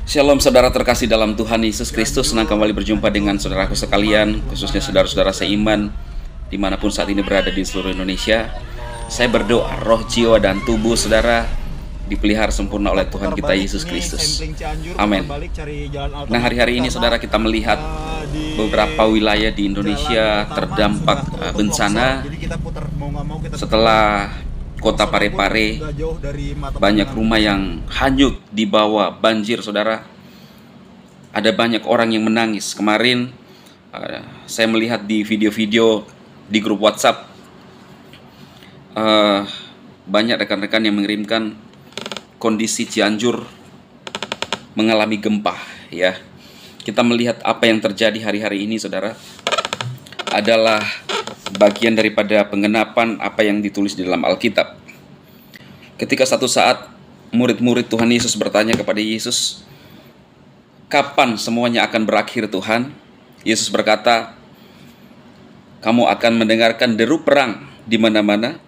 Shalom saudara terkasih dalam Tuhan Yesus Kristus. Senang kembali berjumpa dengan saudaraku sekalian, khususnya saudara-saudara seiman dimanapun saat ini berada di seluruh Indonesia. Saya berdoa roh, jiwa, dan tubuh saudara dipelihara sempurna oleh Tuhan kita Yesus Kristus. Amin. Nah, hari-hari ini saudara kita melihat beberapa wilayah di Indonesia terdampak bencana setelah kota Parepare, banyak rumah yang hanyut di bawah banjir saudara. Ada banyak orang yang menangis. Kemarin saya melihat di video-video di grup WhatsApp, banyak rekan-rekan yang mengirimkan kondisi Cianjur mengalami gempa ya. Kita melihat apa yang terjadi hari-hari ini saudara adalah bagian daripada pengenapan apa yang ditulis di dalam Alkitab. Ketika satu saat murid-murid Tuhan Yesus bertanya kepada Yesus, kapan semuanya akan berakhir Tuhan? Yesus berkata, kamu akan mendengarkan deru perang di mana-mana,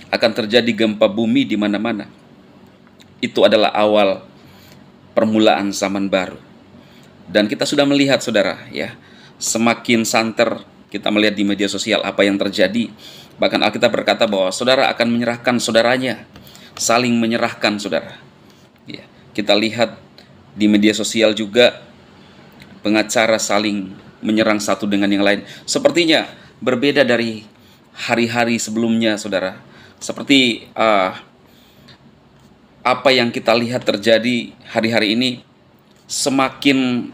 akan terjadi gempa bumi di mana-mana. Itu adalah awal permulaan zaman baru. Dan kita sudah melihat saudara ya, semakin santer kita melihat di media sosial apa yang terjadi. Bahkan Alkitab berkata bahwa saudara akan menyerahkan saudaranya, saling menyerahkan saudara ya. Kita lihat di media sosial juga pengacara saling menyerang satu dengan yang lain. Sepertinya berbeda dari hari-hari sebelumnya saudara. Seperti apa yang kita lihat terjadi hari-hari ini semakin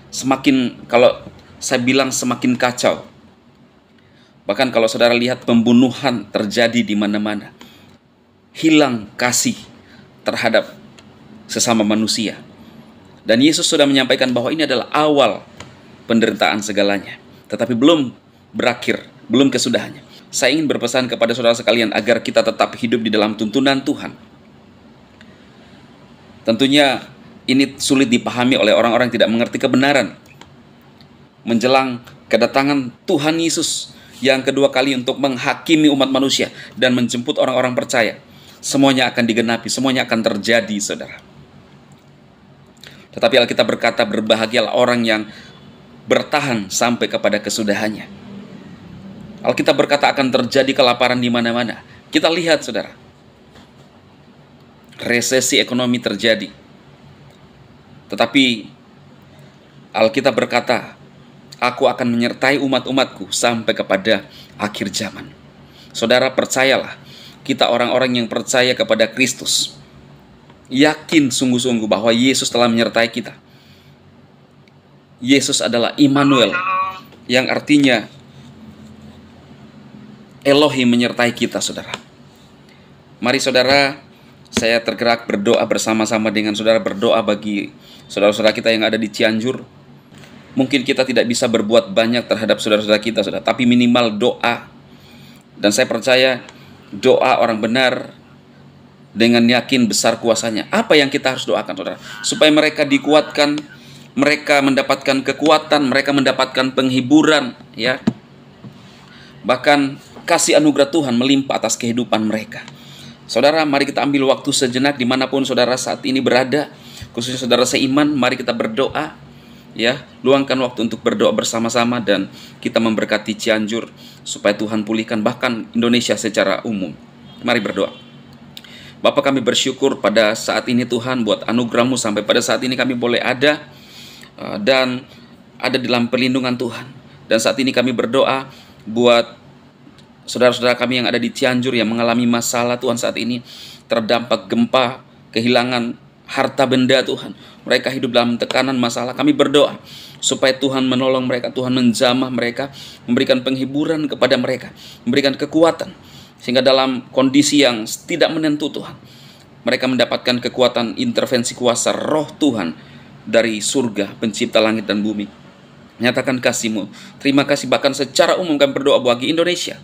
semakin, kalau saya bilang semakin kacau. Bahkan kalau saudara lihat pembunuhan terjadi di mana-mana. Hilang kasih terhadap sesama manusia. Dan Yesus sudah menyampaikan bahwa ini adalah awal penderitaan segalanya. Tetapi belum berakhir, belum kesudahannya. Saya ingin berpesan kepada saudara sekalian agar kita tetap hidup di dalam tuntunan Tuhan. Tentunya ini sulit dipahami oleh orang-orang yang tidak mengerti kebenaran. Menjelang kedatangan Tuhan Yesus yang kedua kali untuk menghakimi umat manusia dan menjemput orang-orang percaya, semuanya akan digenapi, semuanya akan terjadi saudara. Tetapi Alkitab berkata, berbahagialah orang yang bertahan sampai kepada kesudahannya. Alkitab berkata akan terjadi kelaparan di mana-mana. Kita lihat saudara, resesi ekonomi terjadi. Tetapi Alkitab berkata, aku akan menyertai umat-umatku sampai kepada akhir zaman. Saudara percayalah, kita orang-orang yang percaya kepada Kristus, yakin sungguh-sungguh bahwa Yesus telah menyertai kita. Yesus adalah Immanuel, yang artinya Elohim menyertai kita saudara. Mari saudara, saya tergerak berdoa bersama-sama dengan saudara, berdoa bagi saudara-saudara kita yang ada di Cianjur. Mungkin kita tidak bisa berbuat banyak terhadap saudara-saudara kita, saudara, tapi minimal doa. Dan saya percaya doa orang benar dengan yakin besar kuasanya. Apa yang kita harus doakan, saudara? Supaya mereka dikuatkan, mereka mendapatkan kekuatan, mereka mendapatkan penghiburan, ya. Bahkan kasih anugerah Tuhan melimpah atas kehidupan mereka. Saudara, mari kita ambil waktu sejenak dimanapun saudara saat ini berada, khususnya saudara seiman, mari kita berdoa. Ya, luangkan waktu untuk berdoa bersama-sama dan kita memberkati Cianjur supaya Tuhan pulihkan bahkan Indonesia secara umum. Mari berdoa. Bapa, kami bersyukur pada saat ini Tuhan buat anugerah-Mu sampai pada saat ini kami boleh ada dan ada dalam perlindungan Tuhan. Dan saat ini kami berdoa buat saudara-saudara kami yang ada di Cianjur yang mengalami masalah Tuhan saat ini, terdampak gempa, kehilangan harta benda Tuhan. Mereka hidup dalam tekanan masalah. Kami berdoa supaya Tuhan menolong mereka, Tuhan menjamah mereka, memberikan penghiburan kepada mereka, memberikan kekuatan. Sehingga dalam kondisi yang tidak menentu Tuhan, mereka mendapatkan kekuatan intervensi kuasa roh Tuhan dari surga, pencipta langit dan bumi. Nyatakan kasih-Mu. Terima kasih bahkan secara umum kami berdoa bagi Indonesia.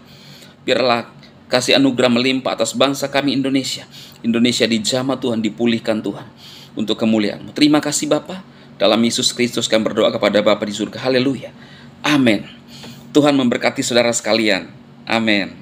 Biarlah kasih anugerah melimpah atas bangsa kami Indonesia. Indonesia dijamah Tuhan, dipulihkan Tuhan untuk kemuliaan-Mu. Terima kasih Bapa. Dalam Yesus Kristus kami berdoa kepada Bapa di surga. Haleluya. Amin. Tuhan memberkati saudara sekalian. Amin.